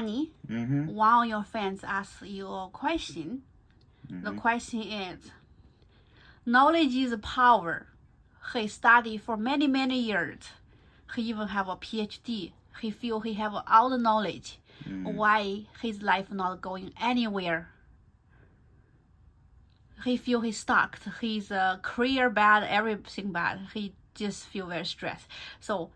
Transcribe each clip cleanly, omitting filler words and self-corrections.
Honey, one of your friends asked you a question. The question is, knowledge is power. He studied for many, many years. He even have a PhD. He feel he have all the knowledge. Why his life not going anywhere? He feel he's stuck. His career bad, everything bad. He just feel very stressed. So,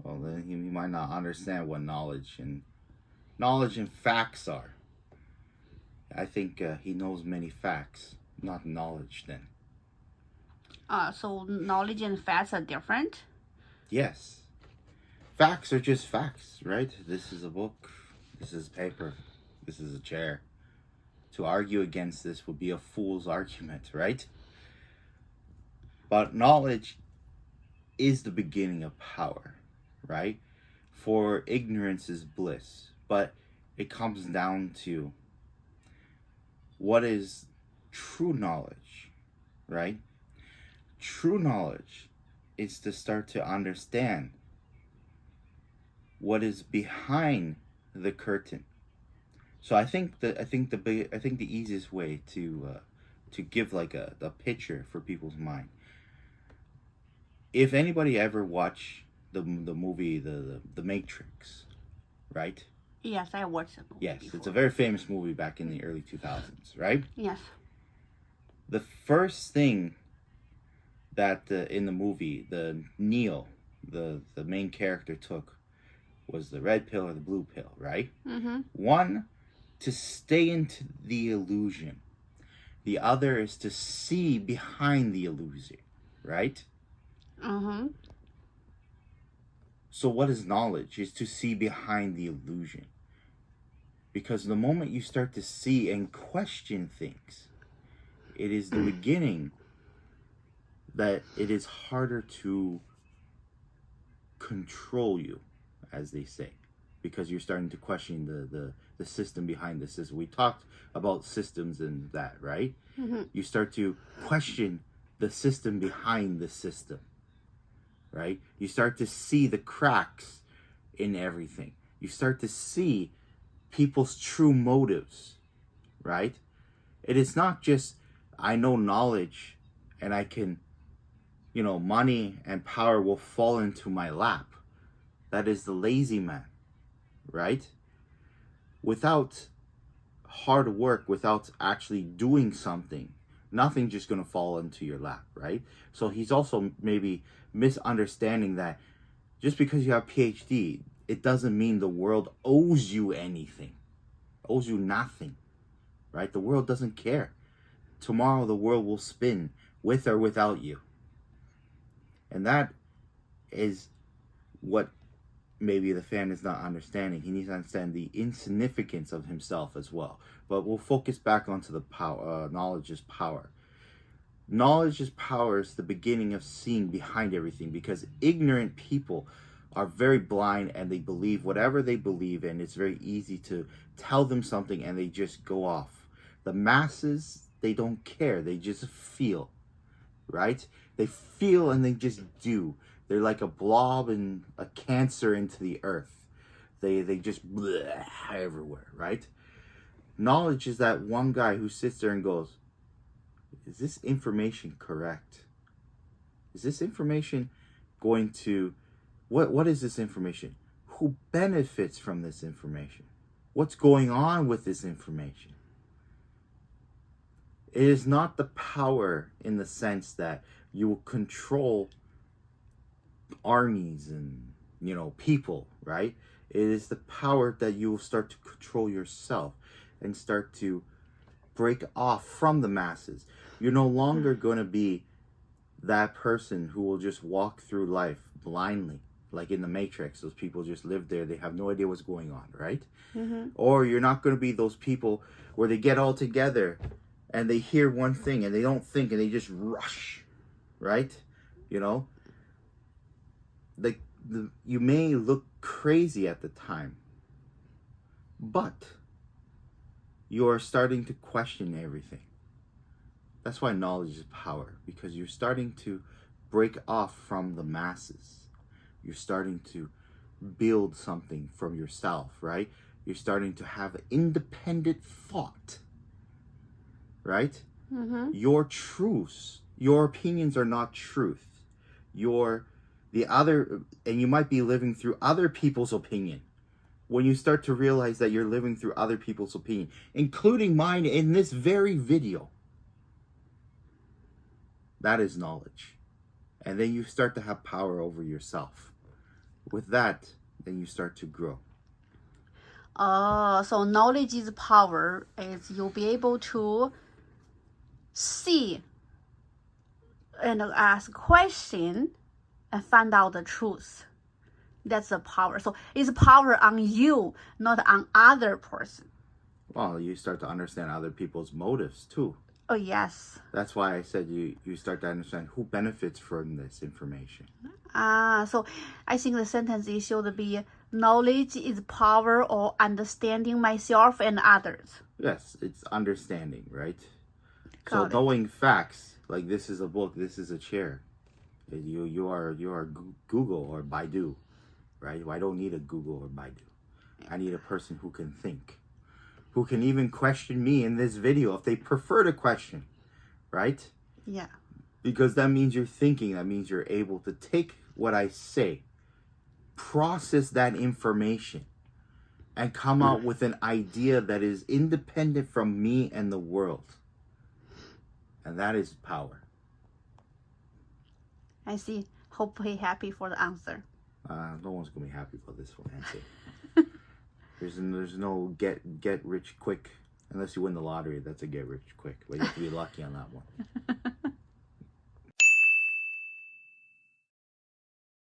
well, then he might not understand what knowledge and facts are. I think he knows many facts, not knowledge. Then. So knowledge and facts are different. Yes. Facts are just facts, right? This is a book. This is paper. This is a chair. To argue against this would be a fool's argument, right? But knowledge is the beginning of power, right? For ignorance is bliss. But it comes down to what is true knowledge, right? True knowledge is to start to understand what is behind the curtain. So I think the easiest way to give like a picture for people's mind. If anybody ever watched the movie the Matrix, right? Yes, I watched it. Yes, before. It's a very famous movie back in the early 2000s, right? Yes. The first thing that in the movie, the Neo, the main character took was the red pill or the blue pill, right? One, to stay into the illusion. The other is to see behind the illusion, right? So what is knowledge? Is to see behind the illusion. Because the moment you start to see and question things, it is the beginning that it is harder to control you, as they say, because you're starting to question the system behind the system. We talked about systems and that, right? You start to question the system behind the system, right? You start to see the cracks in everything. You start to see people's true motives, right? It is not just, I know knowledge and I can, money and power will fall into my lap. That is the lazy man, right? Without hard work, without actually doing something, nothing's just going to fall into your lap, right? So he's also maybe misunderstanding that just because you have PhD, it doesn't mean the world owes you anything, owes you nothing, right? The world doesn't care. Tomorrow the world will spin with or without you. And that is what maybe the fan is not understanding. He needs to understand the insignificance of himself as well. But we'll focus back onto the power. Knowledge is power. Knowledge is power is the beginning of seeing behind everything, because ignorant people are very blind and they believe whatever they believe in. It's very easy to tell them something and they just go off. The masses, they don't care. They just feel, right? They feel and they just do. They're like a blob and a cancer into the earth. They just bleh, everywhere, right? Knowledge is that one guy who sits there and goes, is this information correct? Is this information going to, what is this information? Who benefits from this information? What's going on with this information? It is not the power in the sense that you will control armies and, people, right? It is the power that you will start to control yourself and start to break off from the masses. You're no longer going to be that person who will just walk through life blindly, like in the Matrix. Those people just live there. They have no idea what's going on, right? Or you're not going to be those people where they get all together and they hear one thing and they don't think and they just rush, right? You may look crazy at the time, but you're starting to question everything. That's why knowledge is power, because you're starting to break off from the masses. You're starting to build something from yourself, right? You're starting to have independent thought, right? Your truths, your opinions are not truth. And you might be living through other people's opinion. When you start to realize that you're living through other people's opinion, including mine in this very video, that is knowledge. And then you start to have power over yourself. With that, then you start to grow. So knowledge is power. Is you'll be able to see and ask question and find out the truth. That's the power. So it's power on you, not on other person. Well, you start to understand other people's motives too. Oh, yes. That's why I said you start to understand who benefits from this information. So I think the sentence is should be knowledge is power or understanding myself and others. Yes, it's understanding, right? Got it. Knowing facts, like this is a book, this is a chair. You are Google or Baidu, right? I don't need a Google or Baidu. I need a person who can think, who can even question me in this video if they prefer to question, right? Yeah. Because that means you're thinking, that means you're able to take what I say, process that information, and come out with an idea that is independent from me and the world. And that is power. I see. Hopefully happy for the answer. No one's going to be happy about this one answer. There's no get rich quick. Unless you win the lottery, that's a get rich quick. But you have to be lucky on that one.